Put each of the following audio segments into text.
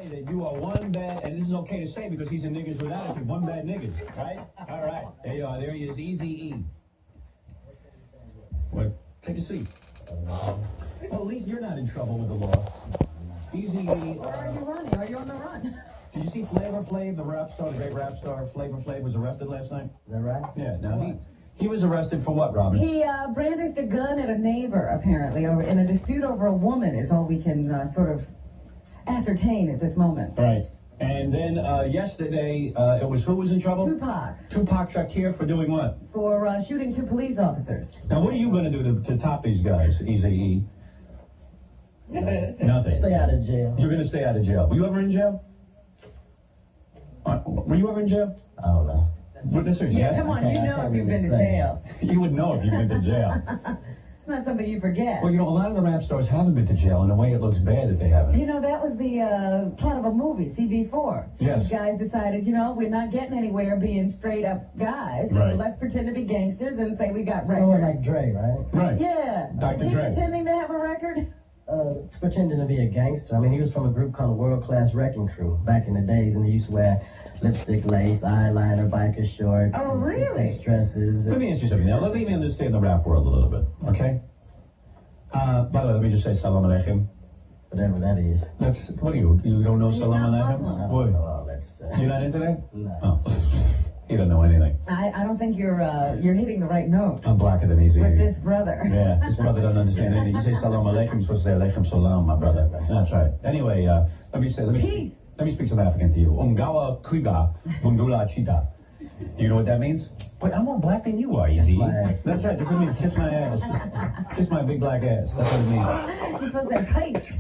say that you are one bad, and this is okay to say because he's a niggas with attitude, one bad niggas, right? All right, there you are. There he is, Eazy-E. What? Take a seat. Well, at least you're not in trouble with the law. Eazy-E. Where are you running? Are you on the run? Did you see Flavor Flav, the rap star, the great rap star, Flavor Flav was arrested last night? Is that right? Yeah, now he was arrested for what, Robin? He brandished a gun at a neighbor, apparently, in a dispute over a woman is all we can sort of ascertain at this moment. Right. And then yesterday, it was who was in trouble? Tupac Shakur for doing what? For shooting 2 police officers. Now, what are you going to do to top these guys, Eazy-E? Nothing. Stay out of jail. You're going to stay out of jail. Were you ever in jail? Were you ever in jail? I don't know. Yeah, come on, you know if you've been to jail. You would know if you've been to jail. It's not something you forget. Well, you know, a lot of the rap stars haven't been to jail. In a way, it looks bad that they haven't. You know, that was the plot of a movie, CB4. Yes. These guys decided, you know, we're not getting anywhere being straight up guys, so Right. let's pretend to be gangsters and say we got records. Someone like Dre, right? Right. Yeah. Dr. Is he Dre. pretending to have a record? Pretending to be a gangster. I mean, he was from a group called the World Class Wrecking Crew back in the days, and he used to wear lipstick, lace, eyeliner, biker shorts. Oh, really? Dresses. Let me ask you something. Now, let me understand the rap world a little bit, okay? By the way, let me just say salam alaikum. Whatever that is. What are you? You don't know He's salam not alaikum? Muslim. I What? don't know all that stuff. You're not into that? No. Oh. He doesn't know anything. I don't think you're hitting the right note I'm blacker than Eazy. with this brother. Yeah, this brother doesn't understand anything. You say salam alaikum, you're supposed to say alaikum salam, my brother. That's right. Anyway, let me Peace. Let me speak some African to you. Ungawa kuiga bundula chita. Do you know what that means? Wait, I'm more black than you are, Eazy. That's right. That's what it means. Kiss my ass. Kiss my big black ass. That's what it means. You're supposed to say peace.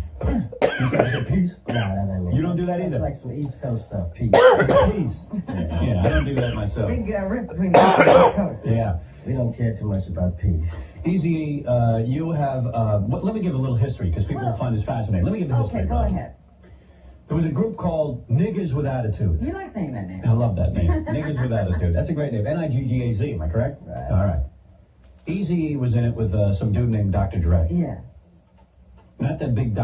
You say peace? No, that ain't me. You don't do that either? It's like some East Coast stuff. Peace. Peace. Yeah, I don't do that myself. Big rip between the East and the coast. Yeah. We don't care too much about peace. Eazy, you have, let me give a little history, because people will find this fascinating. Let me give the history. Okay, go ahead. There was a group called Niggas with Attitude. You like saying that name? I love that name. Niggas with Attitude. That's a great name. N-I-G-G-A-Z, am I correct? Right. All right. Eazy was in it with some dude named Dr. Dre. Yeah. Not that big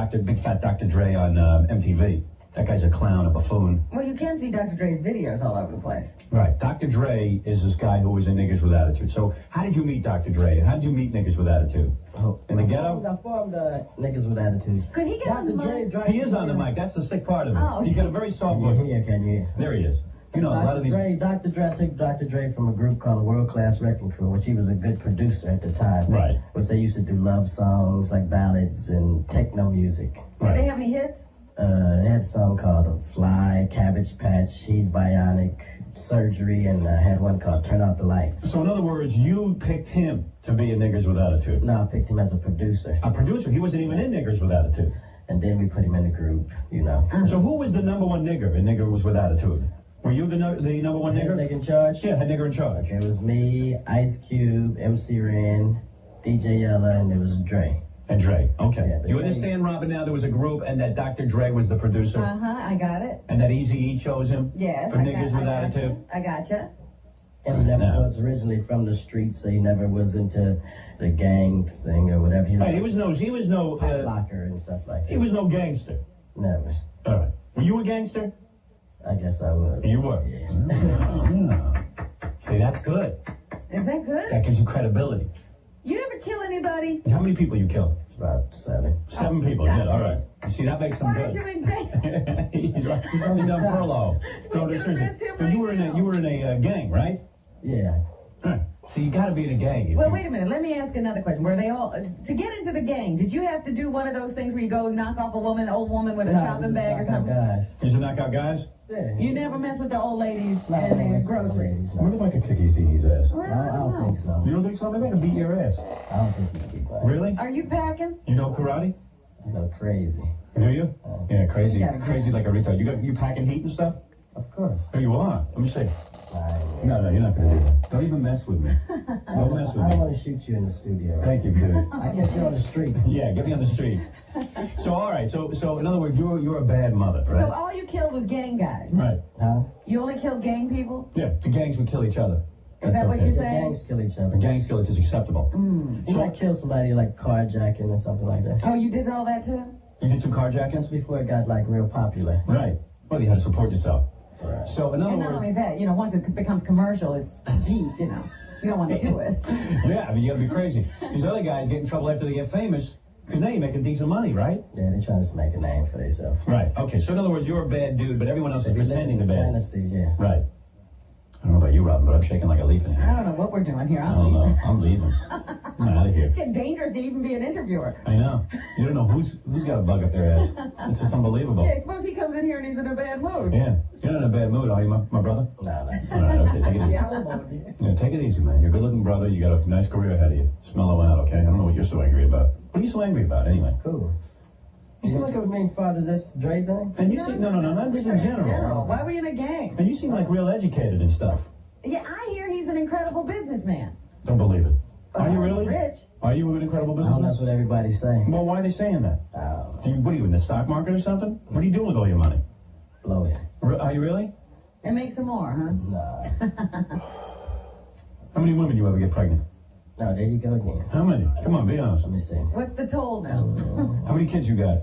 fat Dr. Dre on MTV. That guy's a clown, a buffoon. Well, you can see Dr. Dre's videos all over the place. Right. Dr. Dre is this guy who was in Niggas with Attitude. So how did you meet Dr. Dre? How did you meet Niggas with Attitude? Oh, In the ghetto? I formed Niggas with Attitudes. Could he get on the mic? He is on the mic. That's the sick part of it. Oh, He's got a very soft Can voice. you hear? Can you hear? There he is. You know, a lot of these... Dr. Dre, I took Dr. Dre from a group called the World Class Wrecking Crew, which he was a good producer at the time. Right. Which they used to do love songs, like ballads and techno music. Did they have any hits? They had a song called Fly, Cabbage Patch, He's Bionic, Surgery, and had one called Turn Out the Lights. So in other words, you picked him to be in Niggers with Attitude. No, I picked him as a producer. A producer. He wasn't even in Niggers with Attitude. And then we put him in the group, you know. So who was the number one nigger in Nigger was with Attitude? Were you the number one nigger? Nigga in charge? Yeah, head nigger in charge. It was me, Ice Cube, MC Ren, DJ Yella, and it was Dre. And Dre. Okay. Yeah, Do you understand, Robin, now there was a group and that Dr. Dre was the producer? Uh-huh, I got it. And that Eazy-E chose him? Yes, For Niggers with Attitude? I gotcha. And he never No. was originally from the streets, so he never was into the gang thing or whatever. Right, he was no locker and stuff like that. he was no gangster. Never. All right. Were you a gangster? I guess I was. You were. Yeah. See, that's good. Is that good? That gives you credibility. You ever kill anybody? How many people you killed? It's about 7. 7 people. Yeah, all right. You see, that makes him Why aren't you good. in jail? He's right. He's on furlough. No, Would you seriously. arrest him But you right were in a gang, right? Yeah. Right. So you got to be in a gang. Well, wait a minute. Let me ask another question. Were they all to get into the gang? Did you have to do one of those things where you go knock off a woman, old woman with a shopping bag or something? Guys. Did you knock out guys? Yeah. You never mess with the old ladies No, and their it's groceries. ladies, I wonder no. if I could kick Eazy-E's ass. Well, I don't think so. You don't think so? Maybe I can beat your ass. I don't think you can keep quiet. Really? Are you packing? You know karate? You know, crazy. Do you? Yeah, crazy. You gotta go. Crazy like a retard. You packing heat and stuff? Of course. Oh, you are? Let me see. I No, you're not going to do that. Don't even mess with me. Don't mess with don't me. want to shoot you in the studio. Thank you, dude. I catch you on the streets. Yeah, get me on the street. So, all right. So in other words, you're a bad mother, right? So all you killed was gang guys. Right. Huh? You only killed gang people? Yeah, the gangs would kill each other. Is that what okay. you're The saying? gangs kill each other. The gangs kill, it's acceptable. You might kill somebody like carjacking or something like that. Oh, you did all that too? You did some carjackings? That's before it got like real popular. Right. Well, you had to support yourself. Right. So, in other And not words, only that, once it becomes commercial, it's deep, you don't want to do it. yeah, I mean, you gotta be crazy. These other guys get in trouble after they get famous because they ain't making decent money, right? Yeah, they're trying to make a name for themselves. Right. Okay. So, in other words, you're a bad dude, but everyone else is They be pretending living to in be. fantasy, yeah. Right. I don't know about you, Robin, but I'm shaking like a leaf in I here. don't know what we're doing here. I don't know. I'm leaving. I'm out of here. It's getting dangerous to even be an interviewer. I know. You don't know who's got a bug up their ass. It's just unbelievable. Yeah, suppose he comes in here and he's in a bad mood. Yeah. You're not in a bad mood, are you, my brother? No. All right. Okay. Take it easy. Yeah, I won't. Yeah, take it easy, man. You're a good-looking brother. You got a nice career ahead of you. Just mellow out, okay? I don't know what you're so angry about. What are you so angry about, anyway? Cool. You seem like a main father, this Dre thing? And you seem, no, not just in general. Why are we in a gang? And you seem like real educated and stuff. Yeah, I hear he's an incredible businessman. Don't believe it. Are you He's really? rich. Are you an incredible I don't know, businessman? that's what everybody's saying. Well, why are they saying that? Oh, What are you in the stock market or something? What are you doing with all your money? blow it. Are you really? And make some more, huh? Nah. How many women you ever get pregnant? No, there you go again. How many? Come on, be honest. Let me see. What's the toll now? How many kids you got?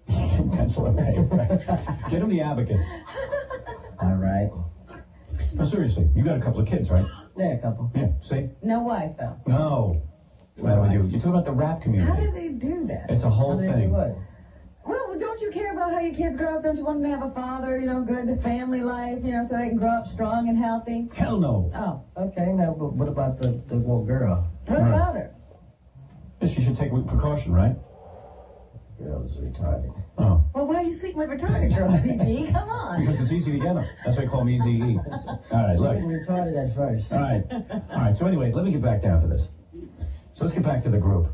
Pencil and paper. Get him the abacus. All right. No, seriously, you got a couple of kids, right? Yeah, a couple. Yeah, see? No wife, though. No. What's the matter with you? You talk about the rap How community. do they do that? It's a whole How they do thing. what? Well, don't you care about how your kids grow up? Don't you want them to have a father, good family life, so they can grow up strong and healthy? Hell no. Oh, Okay, now, but what about the little girl? what about her? Yes, you should take precaution, right? Girl's retarded. Oh. Well, why are you sleeping with retarded girls, TV? Come on. Because it's easy to get them. That's why I call them Easy E. All right, She look. was retarded at first. All right. So anyway, let me get back down to this. So let's get back to the group.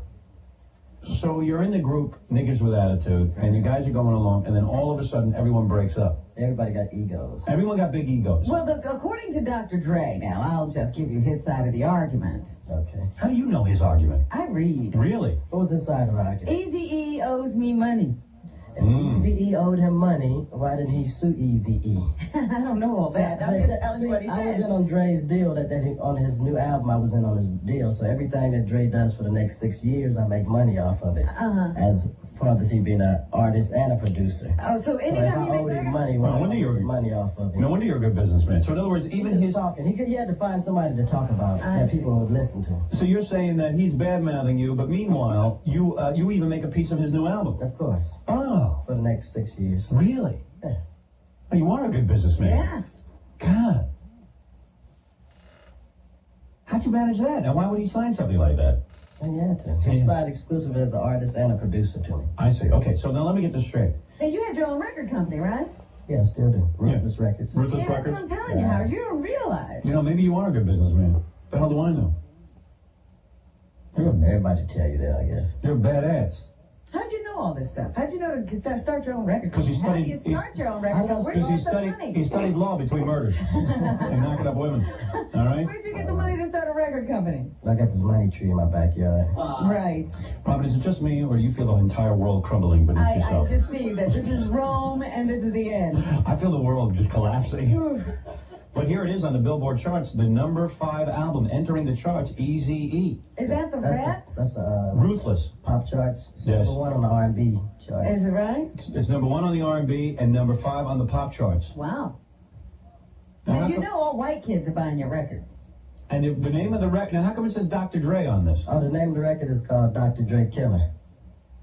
So you're in the group, Niggas with Attitude, and you guys are going along, and then all of a sudden, everyone breaks up. Everybody got egos. Everyone got big egos. Well, according to Dr. Dre, now, I'll just give you his side of the argument. Okay. How do you know his argument? I read. Really? What was inside of the argument? Eazy-E owes me money. If Eazy-E owed him money, why didn't he sue Eazy-E? I don't know all that. I'm just telling you what he I was in said. on Dre's deal on his new album. I was in on his deal. So everything that Dre does for the next 6 years, I make money off of it. Uh-huh. As part of he being an artist and a producer. Oh, so So if anytime I you owed make him money, Well, why when do I you- make money off of it? No wonder you're a good businessman. So in other words, He even was his... talking. He had to find somebody to talk about that people would listen to. So you're saying that he's bad-mouthing you, but meanwhile, you even make a piece of his new album. Of course. Oh, For the next 6 years. really? Yeah. Oh, you are a good businessman. Yeah. God. How'd you manage that? Now, why would he sign something like that? And he had to. He signed exclusive as an artist and a producer to me. I see. Okay, so now let me get this straight. And you had your own record company, right? Yeah, still do. Ruthless Records. Ruthless Yeah, that's Records? what I'm telling you, Howard. You don't realize. You know, maybe you are a good businessman. The hell do I know? Everybody tell you that, I guess. You're a badass. How'd you know all this stuff? How'd you know to start your own record? 'Cause he How do studied- you start your own record? I know, Where'd you Because get the money? he studied law between murders and knocking up women. All right? Where'd you get the money to start a record company? I got this money tree in my backyard. Right. Robin, is it just me, or do you feel the entire world crumbling beneath I yourself? just see that this is Rome and this is the end. I feel the world just collapsing. But here it is on the Billboard charts, the number 5 album entering the charts, Eazy-E. Is that the That's rap? that's the Ruthless. pop charts. It's Yes. number one on the R&B charts. Is it right? It's number 1 on the R&B and number 5 on the pop charts. Wow. Now, Now, how you come- know all white kids are buying your record. And the name of the record, now how come it says Dr. Dre on this? Oh, the name of the record is called Dr. Dre Killer.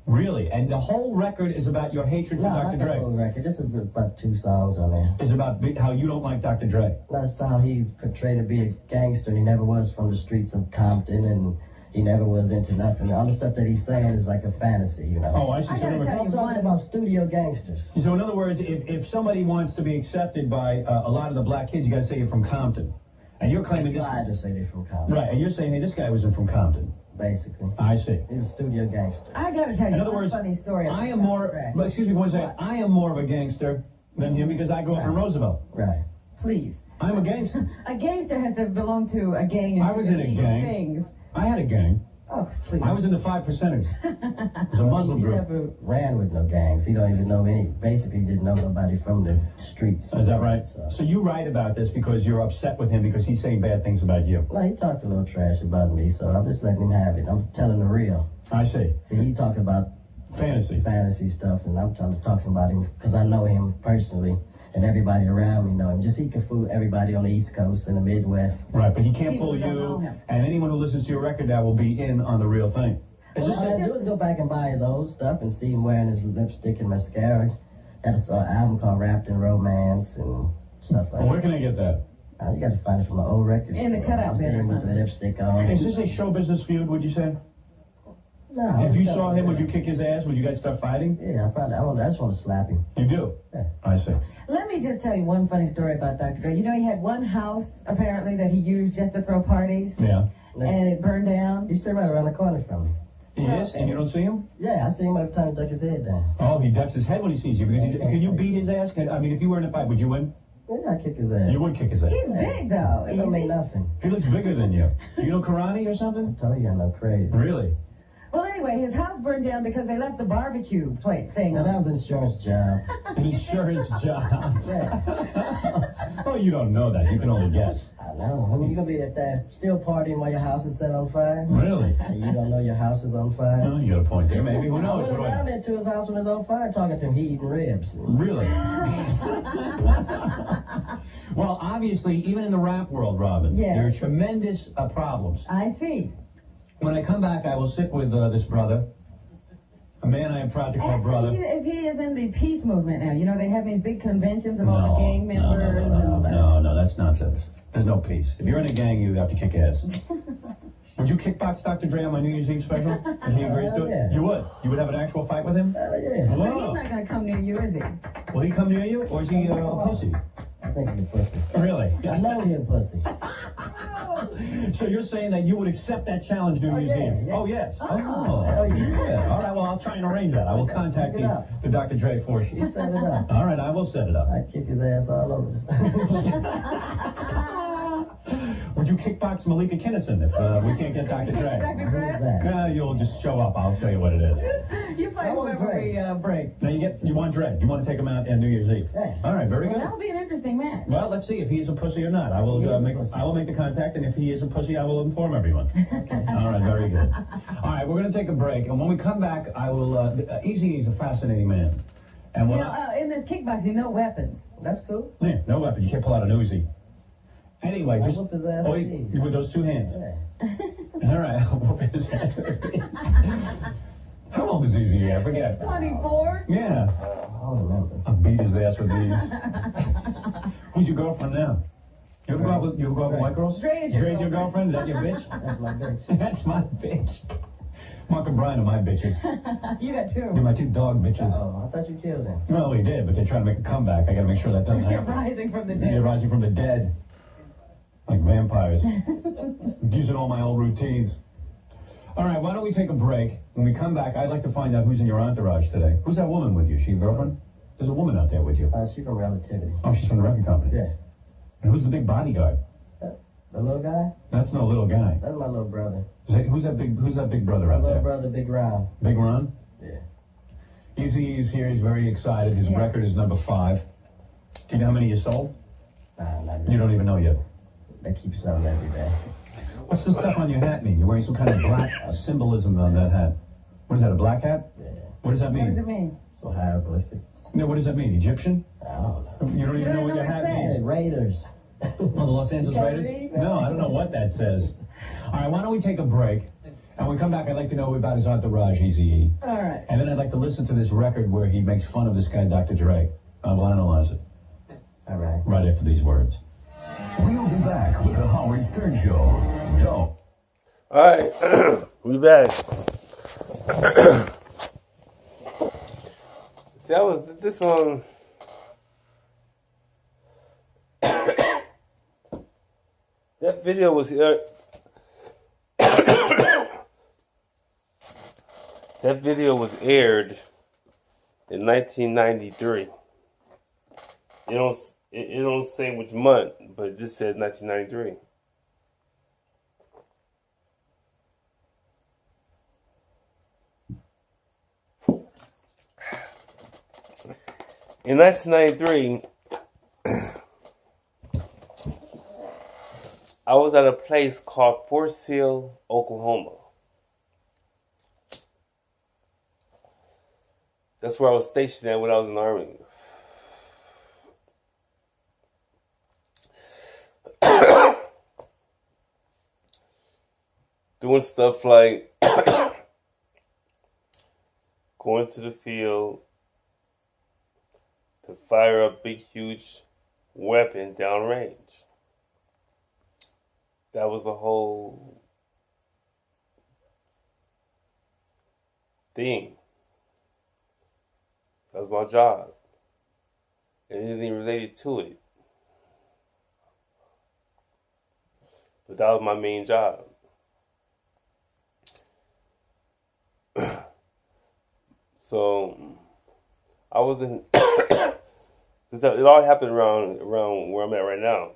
Really? And the whole record is about your hatred for No, Dr. not the Dre. whole record. This is about 2 songs on there. It's about how you don't like Dr. Dre. That's how he's portrayed to be a gangster, and he never was from the streets of Compton, and he never was into nothing. All the stuff that he's saying is like a fantasy, you know. Oh, I see. I So in gotta other tell I'm words- talking about studio gangsters. So in other words, if somebody wants to be accepted by a lot of the black kids, you got to say you're from Compton. And you're claiming this... Tried to say they're from Compton, Right, and you're saying, hey, this guy wasn't from Compton. basically. I see. He's a studio gangster. I gotta tell you In other one words, funny story. I about am Dr. more... Dre. But excuse me for one second. I am more of a gangster than him because I grew up in Roosevelt. Right. Please. I'm a gangster. A gangster has to belong to a gang and I was in a illegal gang. things. I had a gang. Oh, please. I was in the 5%ers. It was a Muslim He group. never ran with no gangs. He don't even know any. Basically, didn't know nobody from the streets. Is that right? So, So you write about this because you're upset with him because he's saying bad things about you. well, he talked a little trash about me, so I'm just letting him have it. I'm telling the real. I see. See, he talked about fantasy stuff, and I'm talking about him because I know him personally, and everybody around me know him. Just he can fool everybody on the East Coast and the Midwest. Right, but he can't People fool don't know you, him. and anyone who listens to your record now will be in on the real thing. Is All this I it? do is go back and buy his old stuff and see him wearing his lipstick and mascara. Had an album called Wrapped in Romance and stuff like Well, where that. can I get that? You got to find it from an old record In the store. cutout I've seen bin or him with the something. lipstick on. Is this a show business feud, would you say? No, If you it's saw not- him, would you kick his ass? Would you guys start fighting? Yeah, I just want to slap him. You do? Yeah. I see. Let me just tell you one funny story about Dr. Dre. You know, he had one house, apparently, that he used just to throw parties, Yeah. and it burned down. He's still right around the corner from me. He is? And you don't see him? Yeah, I see him every time he duck his head down. Oh, he ducks his head when he sees you. Because can you beat his ass? I mean, if you were in a fight, would you win? Yeah, I kick his ass. You would kick his ass. He's big, though. It don't mean Easy. nothing. He looks bigger than you. Do you know karate or something? I told you I'm not crazy. Really? Well, anyway, his house burned down because they left the barbecue plate thing Now, on. that was an insurance job. An insurance job. Yeah, Oh, you don't know that. You can only guess. I know. I mean, you gonna be at that still partying while your house is set on fire? Really? And you don't know your house is on fire? No, you got a point there. Maybe. Who I knows? went around there to his house when it was on fire, talking to him. He eating ribs. Really? Well, obviously, even in the rap world, Robin, Yes. there are tremendous problems. I see. When I come back, I will sit with this brother, a man I am proud to call Ask brother. him if he is in the peace movement now. You know, they have these big conventions of all the gang members. No, that's nonsense. There's no peace. If you're in a gang, you have to kick ass. Would you kickbox Dr. Dre on my New Year's Eve special? If he agrees to it? Yeah. You would? You would have an actual fight with him? Oh, yeah. But Whoa. he's not going to come near you, is he? Will he come near you, or is he a pussy? I think he's a pussy. Really? I know he's a pussy. So you're saying that you would accept that challenge New Year's yeah, Eve? yeah. Oh, yes. Oh, yeah. All right, well, I'll try and arrange that. I will contact Check it out. the Dr. Dre You forces. set it up. All right, I will set it up. I'd kick his ass all over. Would you kickbox Malika Kinnison if we can't get Dr. Dre? Dr. Who's Dre? that? You'll just show up. I'll show you what it is. You fight I want whoever Dre. we break. Now you want Dre. You want to take him out on New Year's Eve. Yeah. All right, very Well, good. that'll be an interesting match. Well, let's see if he's a pussy or not. I will He is a make pussy. I will make the contact, and if he is a pussy, I will inform everyone. Okay. All right, very good. All right, we're going to take a break, and when we come back, I will. Easy is a fascinating man, and You when know, in this kickboxing, no weapons. That's cool. yeah, no weapon. You can't pull out an Uzi. Anyway, I'll just whoop his ass oh, with these. with those two hands. Yeah. All right, I'll whoop his ass. How old is Easy? I forget. 24? Yeah, I don't remember. I'll beat his ass with these. Who's your girlfriend now? You ever go out with white girls? Dre is your Dre's your girlfriend? Is that your bitch? That's my bitch. That's my bitch. Mark and Brian are my bitches. You got They're two. my two dog bitches. Oh, I thought you killed him. Well, we did, but they're trying to make a comeback. I gotta make sure that doesn't You're happen. rising from the They're dead. rising from the dead. Like vampires. Using all my old routines. All right, why don't we take a break? When we come back, I'd like to find out who's in your entourage today. Who's that woman with you? She your girlfriend? There's a woman out there with you. She from Relativity. Oh, she's from the record company. Yeah. And who's the big bodyguard? The little guy? That's no little guy. That's my little brother. Who's that big brother My out little there? brother, Big Ron. Big Ron? Yeah. Easy is here. He's very excited. His Yeah. record is number 5. Do you know how many you sold? Nah, not You really. don't even know yet. They keep selling every day. What's the stuff on your hat mean? You're wearing some kind of black symbolism on that hat. What is that, a black hat? Yeah. What does that What does mean? it mean? So hieroglyphics. No, what does that mean? Egyptian? I don't know. You don't even don't know what even your know hat what it means? Hey, Raiders. Oh, the Los Angeles You can't Raiders? read? No, I don't know what that says. All right, why don't we take a break? And when we come back, I'd like to know about his entourage, Eazy-E. All right. And then I'd like to listen to this record where he makes fun of this guy, Dr. Dre. We'll analyze it All right. right after these words. We'll be back with the Howard Stern Show. Don't. All right, we back. See, I was this song. That video was here. That video was aired in 1993. It don't say which month, but it just says 1993. In 1993, I was at a place called Fort Sill, Oklahoma. That's where I was stationed at when I was in the Army. Doing stuff like going to the field to fire a big, huge weapon downrange. That was the whole thing. That was my job. And anything related to it. But that was my main job. So I was in. It all happened around where I'm at right now.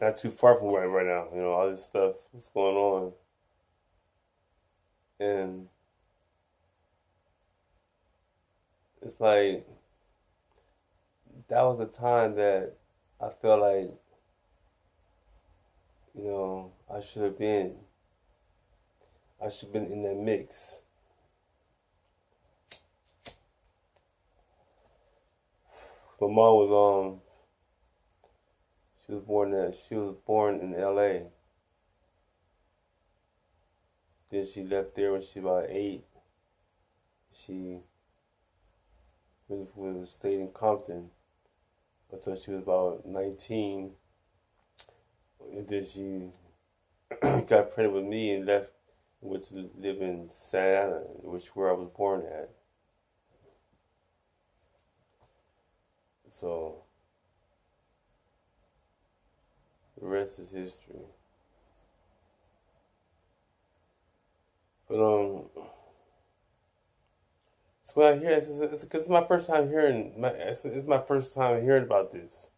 Not too far from where I'm right now. You know, all this stuff is going on, and it's like that was the time that I felt like, you know, I should have been in that mix. My mom was she was born in LA. Then she left there when she was about 8. She stayed in Compton until she was about 19. And then she got pregnant with me and left, went to live in Santa Ana, which is where I was born at. So the rest is history. But so when I hear it's my first time hearing it's my first time hearing about this.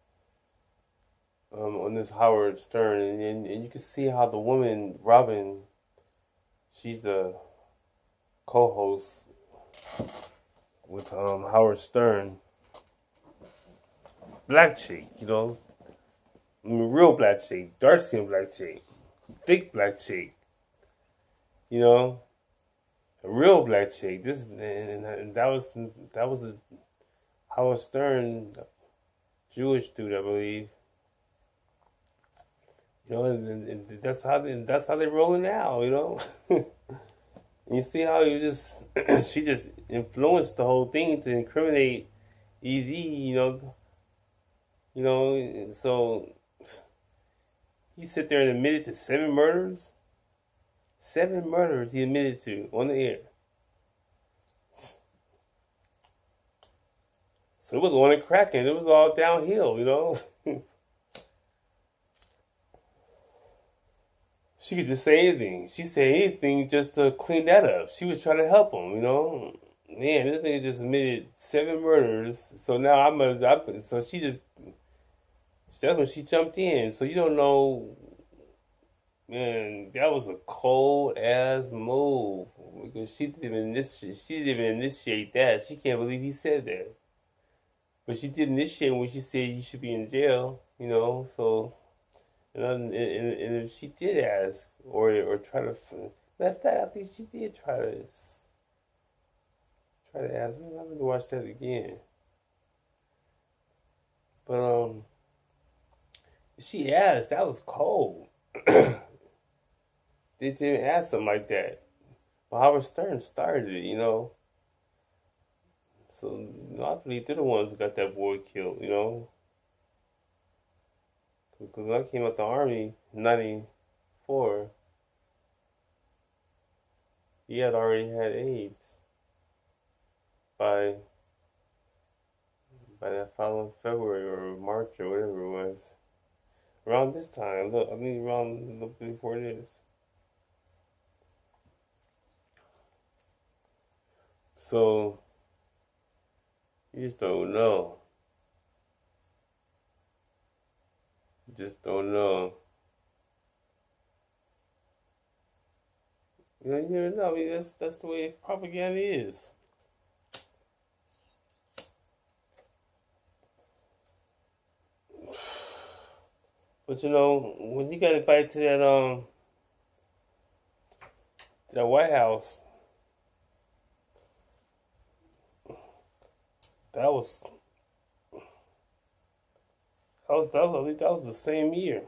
On this Howard Stern, and you can see how the woman Robin, she's the co-host with Howard Stern. Black chick, you know, I mean, real black chick, dark skinned black chick, thick black chick, you know, a real black chick. This and that was the Howard Stern, Jewish dude, I believe. You know, and that's how they rolling now. You know, and you see how she just influenced the whole thing to incriminate Easy. You know, so he sit there and admitted to 7 murders. 7 murders he admitted to on the air. So it was on and cracking. It was all downhill, you know. She could just say anything. She said anything just to clean that up. She was trying to help him, you know. Man, this thing just admitted 7 murders. So now so she just. That's when she jumped in. So you don't know, man. That was a cold ass move because she didn't even initiate that. She can't believe he said that, but she did initiate when she said you should be in jail. You know, so and if she did ask or try to, I think she did try to ask. I'm gonna watch that again, but she asked. That was cold. They didn't even ask something like that. But Howard Stern started it, you know. So I believe they're the ones who got that boy killed, you know. Because when I came out the Army in 94, he had already had AIDS by that following February or March or whatever it was. Around this time, look, I mean around a little bit before this. So, you just don't know. You just don't know. You know, you never know. I mean, that's the way propaganda is. But you know, when you got invited to that White House, That was I think that was the same year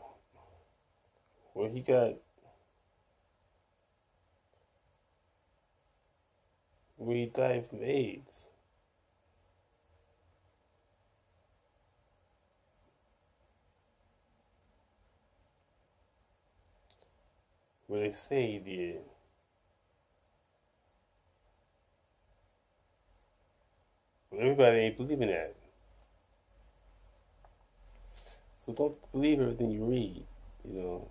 where he died from AIDS. What they say he did. But everybody ain't believing that. So don't believe everything you read, you know.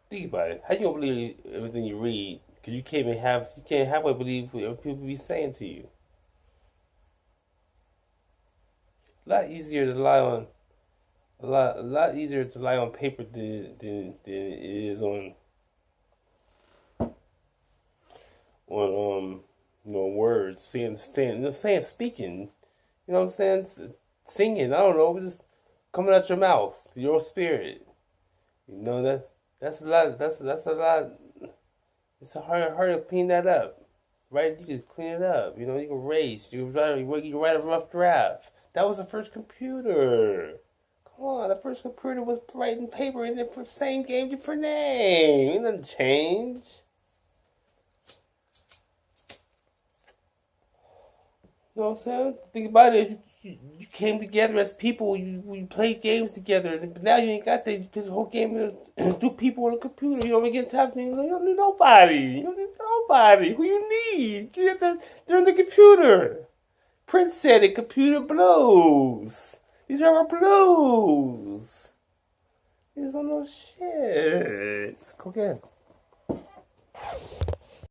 Think about it. How you gonna believe everything you read? Because you can't halfway believe what people be saying to you. A lot easier to lie on a lot easier to lie on paper than it is on words, speaking. You know what I'm saying? Singing. I don't know, just coming out your mouth, your spirit. You know that's a lot. That's a lot. It's hard to clean that up, right? You can clean it up. You know, you can erase. You can write a rough draft. That was the first computer. Come on, the first computer was writing paper in the same game, different name. It doesn't change. You know what I'm saying? Think about it. You came together as people. You played games together. But now you ain't got that. The whole game is do people on a computer. You don't get time. You don't need nobody. You don't need nobody. Who you need? They're on the computer. Prince said it. Computer blues. These are our blues. These are no shit. Go again.